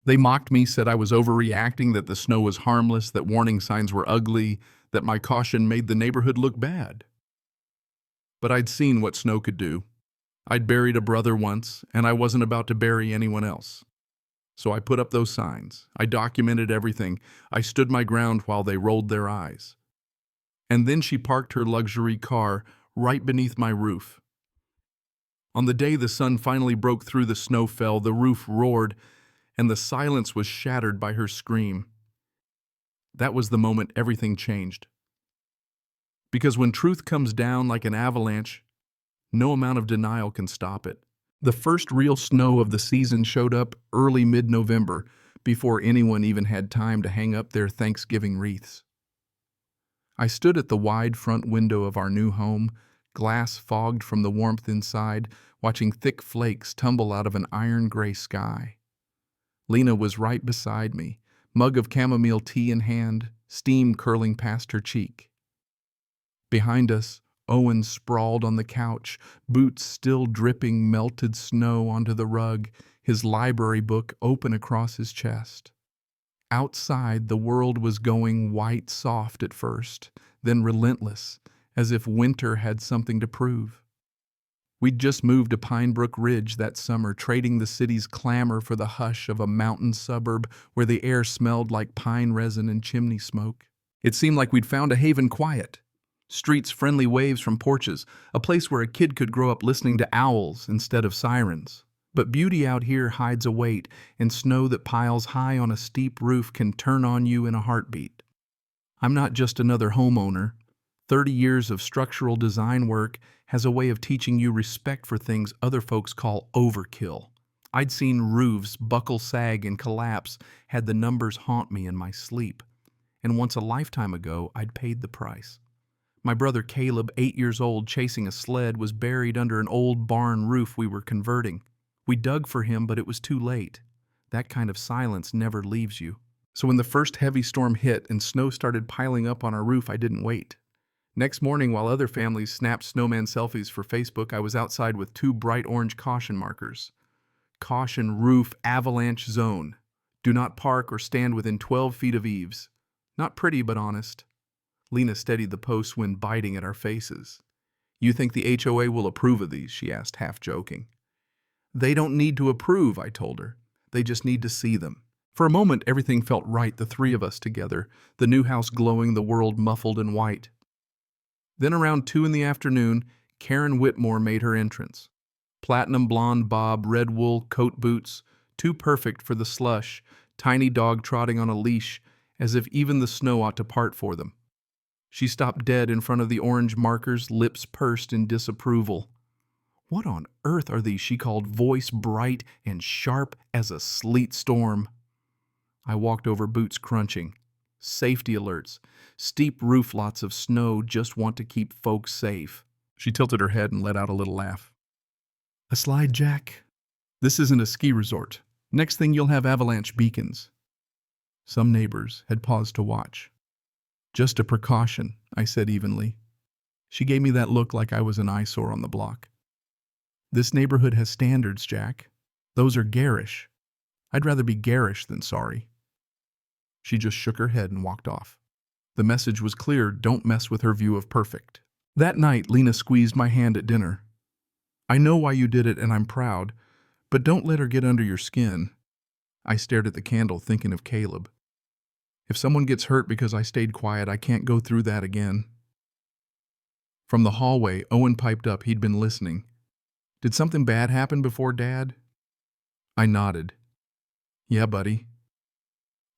They mocked me, said I was overreacting, that the snow was harmless, that warning signs were ugly, that my caution made the neighborhood look bad. But I'd seen what snow could do. I'd buried a brother once, and I wasn't about to bury anyone else. So I put up those signs. I documented everything. I stood my ground while they rolled their eyes. And then she parked her luxury car right beneath my roof. On the day the sun finally broke through the snow fell, the roof roared, and the silence was shattered by her scream. That was the moment everything changed. Because when truth comes down like an avalanche, no amount of denial can stop it. The first real snow of the season showed up early mid-November, before anyone even had time to hang up their Thanksgiving wreaths. I stood at the wide front window of our new home, glass fogged from the warmth inside, watching thick flakes tumble out of an iron-gray sky. Lena was right beside me, mug of chamomile tea in hand, steam curling past her cheek. Behind us, Owen sprawled on the couch, boots still dripping melted snow onto the rug, his library book open across his chest. Outside, the world was going white soft at first, then relentless, as if winter had something to prove. We'd just moved to Pine Brook Ridge that summer, trading the city's clamor for the hush of a mountain suburb where the air smelled like pine resin and chimney smoke. It seemed like we'd found a haven quiet. Streets friendly waves from porches, a place where a kid could grow up listening to owls instead of sirens. But beauty out here hides a weight, and snow that piles high on a steep roof can turn on you in a heartbeat. I'm not just another homeowner. 30 years of structural design work has a way of teaching you respect for things other folks call overkill. I'd seen roofs buckle, sag, and collapse, had the numbers haunt me in my sleep. And once a lifetime ago, I'd paid the price. My brother Caleb, 8 years old, chasing a sled, was buried under an old barn roof we were converting. We dug for him, but it was too late. That kind of silence never leaves you. So when the first heavy storm hit and snow started piling up on our roof, I didn't wait. Next morning, while other families snapped snowman selfies for Facebook, I was outside with 2 bright orange caution markers. Caution roof avalanche zone. Do not park or stand within 12 feet of eaves. Not pretty, but honest. Lena steadied the posts when biting at our faces. You think the HOA will approve of these? She asked, half joking. They don't need to approve, I told her. They just need to see them. For a moment, everything felt right, the 3 of us together, the new house glowing, the world muffled in white. Then around 2 in the afternoon, Karen Whitmore made her entrance. Platinum blonde bob, red wool coat boots, too perfect for the slush, tiny dog trotting on a leash, as if even the snow ought to part for them. She stopped dead in front of the orange markers, lips pursed in disapproval. What on earth are these? She called, voice bright and sharp as a sleet storm. I walked over, boots crunching. Safety alerts. Steep roof lots of snow, just want to keep folks safe. She tilted her head and let out a little laugh. A slide, Jack? This isn't a ski resort. Next thing you'll have avalanche beacons. Some neighbors had paused to watch. Just a precaution, I said evenly. She gave me that look like I was an eyesore on the block. This neighborhood has standards, Jack. Those are garish. I'd rather be garish than sorry. She just shook her head and walked off. The message was clear, don't mess with her view of perfect. That night, Lena squeezed my hand at dinner. I know why you did it and I'm proud, but don't let her get under your skin. I stared at the candle, thinking of Caleb. If someone gets hurt because I stayed quiet, I can't go through that again. From the hallway, Owen piped up. He'd been listening. Did something bad happen before, Dad? I nodded. Yeah, buddy.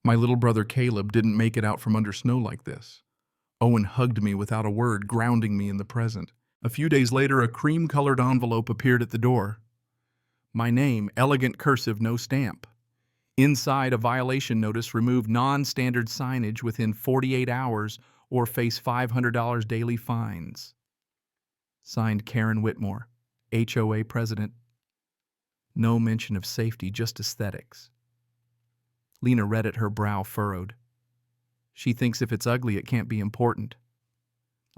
My little brother Caleb didn't make it out from under snow like this. Owen hugged me without a word, grounding me in the present. A few days later, a cream-colored envelope appeared at the door. My name, elegant cursive, no stamp. Inside, a violation notice: remove non-standard signage within 48 hours or face $500 daily fines. Signed, Karen Whitmore, HOA president. No mention of safety, just aesthetics. Lena read it, her brow furrowed. She thinks if it's ugly, it can't be important.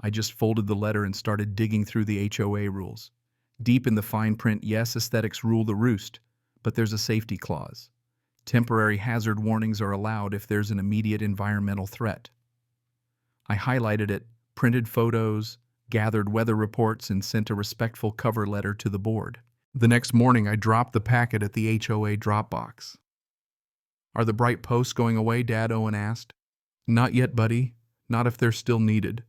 I just folded the letter and started digging through the HOA rules. Deep in the fine print, yes, aesthetics rule the roost, but there's a safety clause. Temporary hazard warnings are allowed if there's an immediate environmental threat. I highlighted it, printed photos, gathered weather reports, and sent a respectful cover letter to the board. The next morning, I dropped the packet at the HOA drop box. "Are the bright posts going away, Dad?" Owen asked. "Not yet, buddy. Not if they're still needed."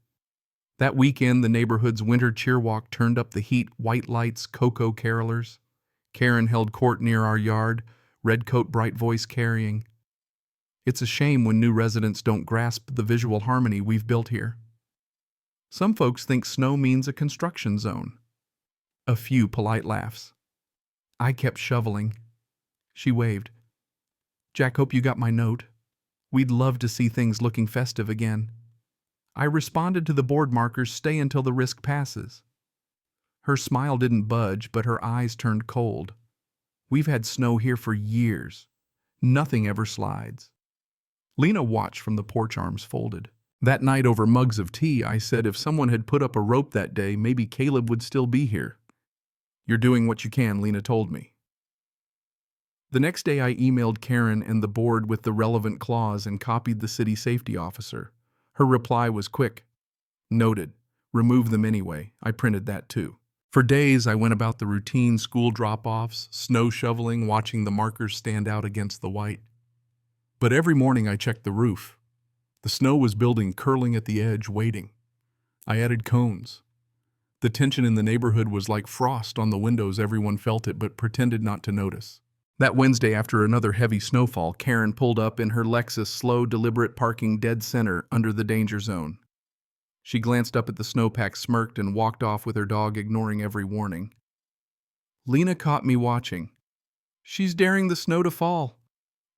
That weekend, the neighborhood's winter cheer walk turned up the heat, white lights, cocoa carolers. Karen held court near our yard, redcoat bright voice carrying. It's a shame when new residents don't grasp the visual harmony we've built here. Some folks think snow means a construction zone. A few polite laughs. I kept shoveling. She waved. "Jack, hope you got my note. We'd love to see things looking festive again." I responded to the board markers, "Stay until the risk passes." Her smile didn't budge, but her eyes turned cold. We've had snow here for years. Nothing ever slides. Lena watched from the porch, arms folded. That night over mugs of tea, I said if someone had put up a rope that day, maybe Caleb would still be here. "You're doing what you can," Lena told me. The next day I emailed Karen and the board with the relevant clause and copied the city safety officer. Her reply was quick. "Noted. Remove them anyway." I printed that too. For days I went about the routine school drop-offs, snow shoveling, watching the markers stand out against the white. But every morning I checked the roof. The snow was building, curling at the edge, waiting. I added cones. The tension in the neighborhood was like frost on the windows. Everyone felt it but pretended not to notice. That Wednesday, after another heavy snowfall, Karen pulled up in her Lexus, slow, deliberate parking dead center under the danger zone. She glanced up at the snowpack, smirked, and walked off with her dog, ignoring every warning. Lena caught me watching. "She's daring the snow to fall."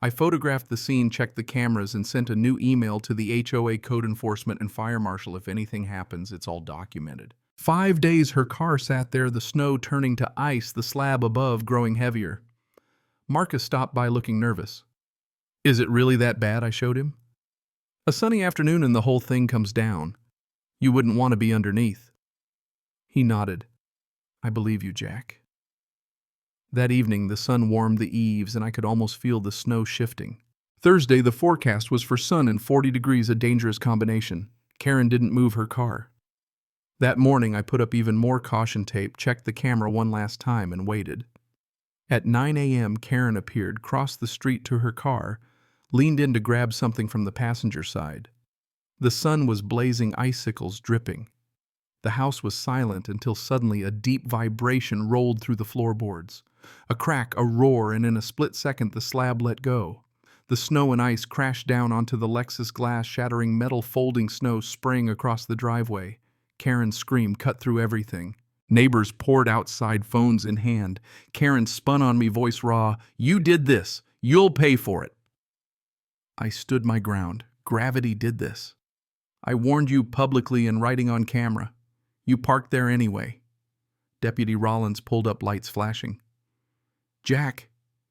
I photographed the scene, checked the cameras, and sent a new email to the HOA code enforcement and fire marshal. If anything happens, it's all documented. 5 days her car sat there, the snow turning to ice, the slab above growing heavier. Marcus stopped by looking nervous. "Is it really that bad?" I showed him. "A sunny afternoon and the whole thing comes down. You wouldn't want to be underneath." He nodded. "I believe you, Jack." That evening, the sun warmed the eaves and I could almost feel the snow shifting. Thursday, the forecast was for sun and 40 degrees, a dangerous combination. Karen didn't move her car. That morning, I put up even more caution tape, checked the camera one last time, and waited. At 9 a.m., Karen appeared, crossed the street to her car, leaned in to grab something from the passenger side. The sun was blazing, icicles dripping. The house was silent until suddenly a deep vibration rolled through the floorboards. A crack, a roar, and in a split second the slab let go. The snow and ice crashed down onto the Lexus glass, shattering metal, folding snow spraying across the driveway. Karen's scream cut through everything. Neighbors poured outside, phones in hand. Karen spun on me, voice raw. "You did this. You'll pay for it." I stood my ground. Gravity did this. "I warned you publicly in writing on camera. You parked there anyway." Deputy Rollins pulled up, lights flashing. "Jack,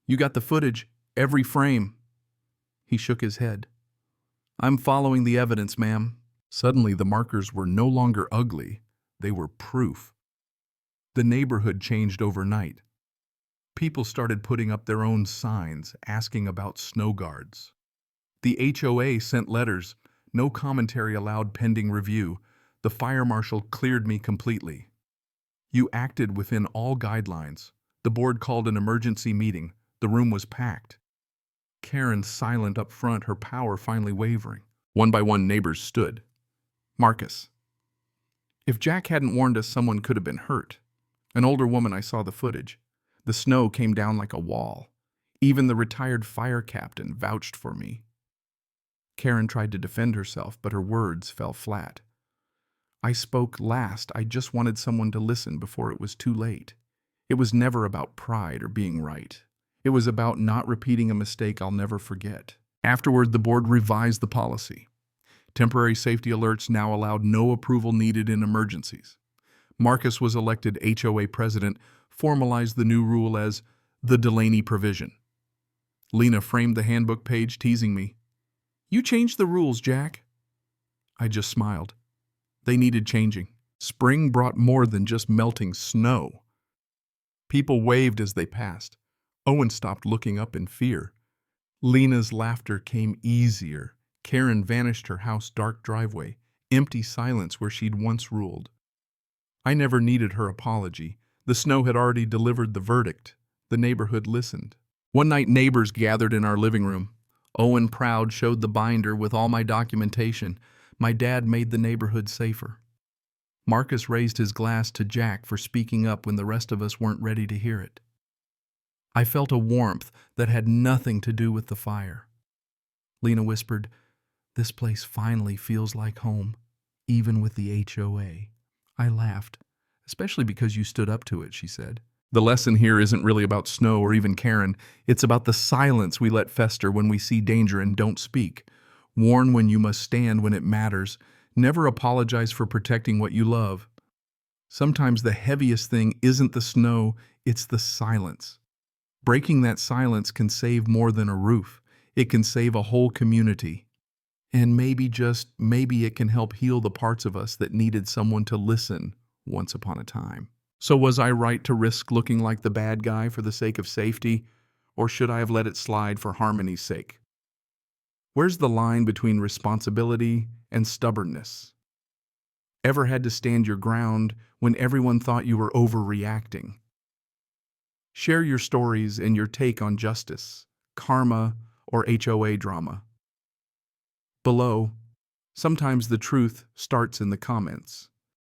you got the footage, every frame." He shook his head. "I'm following the evidence, ma'am." Suddenly the markers were no longer ugly. They were proof. The neighborhood changed overnight. People started putting up their own signs, asking about snow guards. The HOA sent letters, no commentary allowed pending review. The fire marshal cleared me completely. "You acted within all guidelines." The board called an emergency meeting. The room was packed. Karen silent up front, her power finally wavering. One by one, neighbors stood. "Marcus, if Jack hadn't warned us, someone could have been hurt." An older woman, I saw the footage. The snow came down like a wall. Even the retired fire captain vouched for me. Karen tried to defend herself, but her words fell flat. I spoke last. I just wanted someone to listen before it was too late. It was never about pride or being right. It was about not repeating a mistake I'll never forget. Afterward, the board revised the policy. Temporary safety alerts now allowed no approval needed in emergencies. Marcus was elected HOA president, formalized the new rule as the Delaney provision. Lena framed the handbook page, teasing me. "You changed the rules, Jack." I just smiled. They needed changing. Spring brought more than just melting snow. People waved as they passed. Owen stopped, looking up in fear. Lena's laughter came easier. Karen vanished her house dark driveway, empty silence where she'd once ruled. I never needed her apology. The snow had already delivered the verdict. The neighborhood listened. One night neighbors gathered in our living room. Owen, proud, showed the binder with all my documentation. My dad made the neighborhood safer. Marcus raised his glass to Jack for speaking up when the rest of us weren't ready to hear it. I felt a warmth that had nothing to do with the fire. Lena whispered, "This place finally feels like home, even with the HOA." I laughed. "Especially because you stood up to it," she said. The lesson here isn't really about Snow or even Karen. It's about the silence we let fester when we see danger and don't speak. Warn when you must stand when it matters. Never apologize for protecting what you love. Sometimes the heaviest thing isn't the snow, it's the silence. Breaking that silence can save more than a roof. It can save a whole community. And maybe, just maybe, it can help heal the parts of us that needed someone to listen once upon a time. So was I right to risk looking like the bad guy for the sake of safety, or should I have let it slide for harmony's sake? Where's the line between responsibility and stubbornness? Ever had to stand your ground when everyone thought you were overreacting? Share your stories and your take on justice, karma, or HOA drama. Below, sometimes the truth starts in the comments.